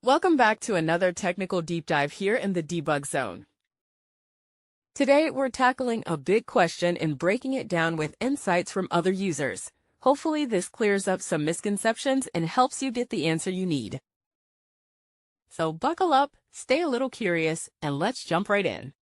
Welcome back to another technical deep dive here in the debug zone. Today, we're tackling a big question and breaking it down with insights from other users. Hopefully, this clears up some misconceptions and helps you get the answer you need. So buckle up, stay a little curious, and let's jump right in.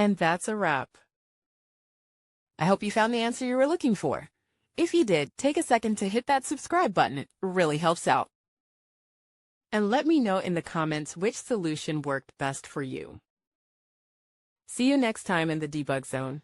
And that's a wrap. I hope you found the answer you were looking for. If you did, take a second to hit that subscribe button. It really helps out. And let me know in the comments which solution worked best for you. See you next time in the debug zone.